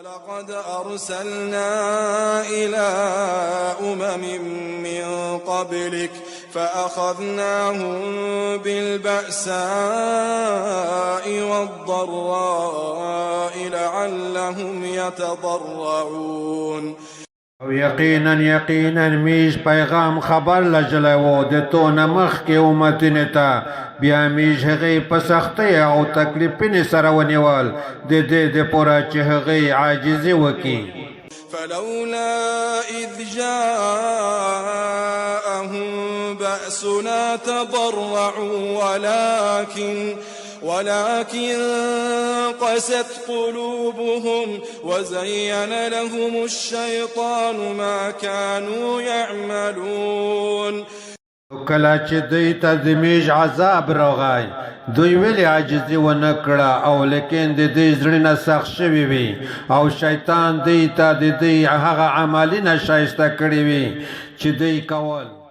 ولقد أرسلنا إلى من قبلك فأخذناهم بالبأساء والضراء لعلهم يتضرعون. یقینا میش پیغام خبر لجلو د تو نمخ کې امتونه ته بیا میش هغه په سختۍ او تکلیفونو سره ونیول د دې د پوره چې هغه عاجزي وکړي. فلولا إذ جاءهم بأسنا تضرعوا ولكن قست قلوبهم وزين لهم الشيطان ما كانوا يعملون. کله چې دوی ته د میش عذاب راغی دوی ولې عاجزي ونه کړه او لیکن د دوی زړونه سخت شوي وي او شیطان دوی ته د دوی هغه عملونه ښایسته کړي وي چې دوی کول.